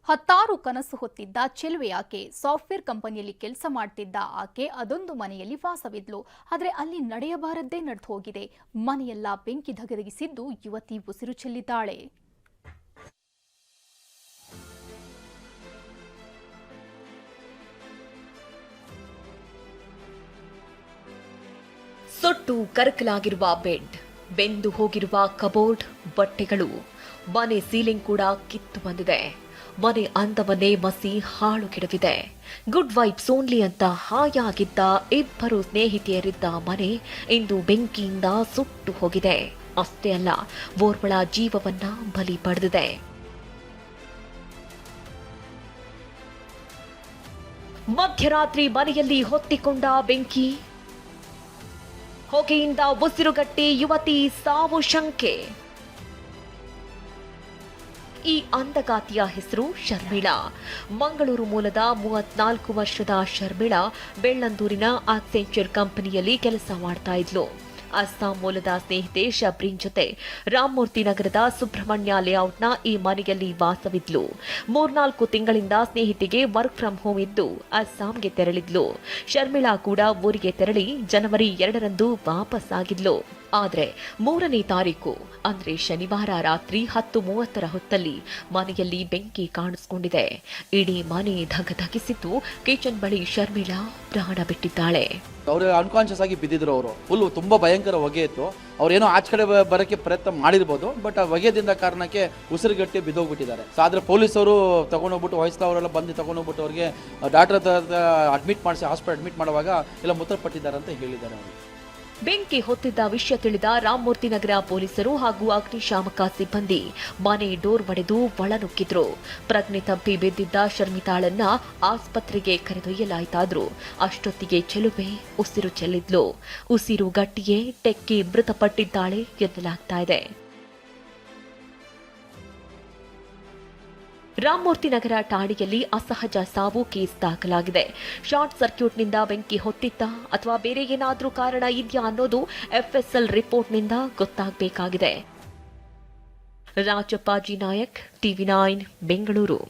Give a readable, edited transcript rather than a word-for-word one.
ಹತ್ತಾರು ಕನಸು ಹೊತ್ತಿದ್ದ ಚೆಲುವೆ ಆಕೆ. ಸಾಫ್ಟ್ವೇರ್ ಕಂಪನಿಯಲ್ಲಿ ಕೆಲಸ ಮಾಡ್ತಿದ್ದ ಆಕೆ ಅದೊಂದು ಮನೆಯಲ್ಲಿ ವಾಸವಿದ್ಲು. ಆದರೆ ಅಲ್ಲಿ ನಡೆಯಬಾರದ್ದೇ ನಡೆದು ಹೋಗಿದೆ. ಮನೆಯೆಲ್ಲ ಬೆಂಕಿ ಧಗಧಗಿಸಿದ್ದು ಯುವತಿ ಉಸಿರು ಚೆಲ್ಲಿದ್ದಾಳೆ. ಸುಟ್ಟು ಕರಕಲಾಗಿರುವ ಬೆಡ್, ಬೆಂದು ಹೋಗಿರುವ ಕಬೋರ್ಡ್, ಬಟ್ಟೆಗಳು, ಮನೆ ಸೀಲಿಂಗ್ ಕೂಡ ಕಿತ್ತು ಬಂದಿದೆ. ಮನೆ ಅಂದವನ್ನೇ ಮಸಿ ಹಾಳುಗೆಡವಿದೆ. ಗುಡ್ ವೈಬ್ಸ್ ಓನ್ಲಿ ಅಂತ ಹಾಯಾಗಿದ್ದ ಇಬ್ಬರು ಸ್ನೇಹಿತೆಯರಿದ್ದ ಮನೆ ಇಂದು ಬೆಂಕಿಯಿಂದ ಸುಟ್ಟು ಹೋಗಿದೆ. ಅಷ್ಟೇ ಅಲ್ಲ, ಓರ್ವಳ ಜೀವವನ್ನ ಬಲಿ ಪಡೆದಿದೆ. ಮಧ್ಯರಾತ್ರಿ ಮನೆಯಲ್ಲಿ ಹೊತ್ತಿಕೊಂಡ ಬೆಂಕಿ, ಹೊಗೆಯಿಂದ ಉಸಿರುಗಟ್ಟಿ ಯುವತಿ ಸಾವು ಶಂಕೆ. ಈ ಅಂಧಗಾತಿಯ ಹೆಸರು ಶರ್ಮಿಳಾ. ಮಂಗಳೂರು ಮೂಲದ 34 ವರ್ಷದ ಶರ್ಮಿಳಾ ಬೆಳ್ಳಂದೂರಿನ ಆಕ್ಸೆಂಚರ್ ಕಂಪನಿಯಲ್ಲಿ ಕೆಲಸ ಮಾಡ್ತಾ ಇದ್ಲು. ಅಸ್ಸಾಂ ಮೂಲದ ಸ್ನೇಹಿತೆ ಶಬ್ರೀನ್ ಜೊತೆ ರಾಮಮೂರ್ತಿ ನಗರದ ಸುಬ್ರಹ್ಮಣ್ಯ ಲೇಔಟ್ನ ಈ ಮನೆಯಲ್ಲಿ ವಾಸವಿದ್ಲು. 3-4 ತಿಂಗಳಿಂದ ಸ್ನೇಹಿತೆಗೆ ವರ್ಕ್ ಫ್ರಂ ಹೋಮ್ ಇದ್ದು ಅಸ್ಸಾಂಗೆ ತೆರಳಿದ್ಲು. ಶರ್ಮಿಳಾ ಕೂಡ ಊರಿಗೆ ತೆರಳಿ ಜನವರಿ 2ರಂದು ವಾಪಸ್ ಆಗಿದ್ಲು. ಆದರೆ 3ನೇ ತಾರೀಕು ಅಂದ್ರೆ ಶನಿವಾರ ರಾತ್ರಿ 10:30 ಹೊತ್ತಲ್ಲಿ ಮನೆಯಲ್ಲಿ ಬೆಂಕಿ ಕಾಣಿಸಿಕೊಂಡಿದೆ. ಇಡೀ ಮನೆ ಧಗಧಗಿಸಿದ್ದು ಕಿಚನ್ ಬಳಿ ಶರ್ಮಿಳಾ ಪ್ರಾಣ ಬಿಟ್ಟಿದ್ದಾಳೆ. ಅವರು ಅನ್ಕಾನ್ಶಿಯಸ್ ಆಗಿ ಬಿದ್ದಿದ್ರು. ಅವರು ಫುಲ್ ತುಂಬಾ ಭಯಂಕರ ಹೊಗೆ ಇತ್ತು. ಅವ್ರೇನೋ ಆಚೆ ಕಡೆ ಬರೋಕ್ಕೆ ಪ್ರಯತ್ನ ಮಾಡಿರ್ಬೋದು, ಬಟ್ ಆ ಹೊಗೆದಿಂದ ಕಾರಣಕ್ಕೆ ಉಸಿರುಗಟ್ಟಿ ಬಿದ್ದೋಗ್ಬಿಟ್ಟಿದ್ದಾರೆ. ಆದ್ರೆ ಪೊಲೀಸರು ತಗೊಂಡೋಗ್ಬಿಟ್ಟು ವಯಸ್ಸಾವರೆಲ್ಲ ಬಂದು ತಗೊಂಡೋಗ್ಬಿಟ್ಟು ಅವ್ರಿಗೆ ಡಾಕ್ಟರ್ ಅಡ್ಮಿಟ್ ಮಾಡಿಸಿ ಹಾಸ್ಪಿಟಲ್ ಅಡ್ಮಿಟ್ ಮಾಡುವಾಗ ಎಲ್ಲ ಮೃತಪಟ್ಟಿದ್ದಾರೆ ಅಂತ ಹೇಳಿದ್ದಾರೆ. ಅವರು ಬೆಂಕಿ ಹೊತ್ತಿದ್ದ ವಿಷಯ ತಿಳಿದ ರಾಮಮೂರ್ತಿ ನಗರ ಪೊಲೀಸರು ಹಾಗೂ ಅಗ್ನಿಶಾಮಕ ಸಿಬ್ಬಂದಿ ಮನೆ ಡೋರ್ ಒಡೆದು ಒಳನುಗ್ಗಿದ್ರು. ಪ್ರಜ್ಞೆ ತಪ್ಪಿ ಬಿದ್ದಿದ್ದ ಶರ್ಮಿತಾಳನ್ನ ಆಸ್ಪತ್ರೆಗೆ ಕರೆದೊಯ್ಯಲಾಯಿತಾದ್ರೂ ಅಷ್ಟೊತ್ತಿಗೆ ಚೆಲುವೆ ಉಸಿರು ಚೆಲ್ಲಿದ್ಲು. ಉಸಿರು ಗಟ್ಟಿಯೇ ಟೆಕ್ಕಿ ಮೃತಪಟ್ಟಿದ್ದಾಳೆ ಎನ್ನಲಾಗ್ತಾ ಇದೆ. ರಾಮಮೂರ್ತಿ ನಗರ ಠಾಣೆಯಲ್ಲಿ ಅಸಹಜ ಸಾವು ಕೇಸ್ ದಾಖಲಾಗಿದೆ. ಶಾರ್ಟ್ ಸರ್ಕ್ಯೂಟ್ನಿಂದ ಬೆಂಕಿ ಹೊತ್ತಿತ್ತ ಅಥವಾ ಬೇರೆ ಏನಾದರೂ ಕಾರಣ ಇದೆಯಾ ಅನ್ನೋದು ಎಫ್ಎಸ್ಎಲ್ ರಿಪೋರ್ಟ್ನಿಂದ ಗೊತ್ತಾಗಬೇಕಾಗಿದೆ. ರಾಜಪ್ಪ ಜಿ ನಾಯಕ್, TV9 ಬೆಂಗಳೂರು.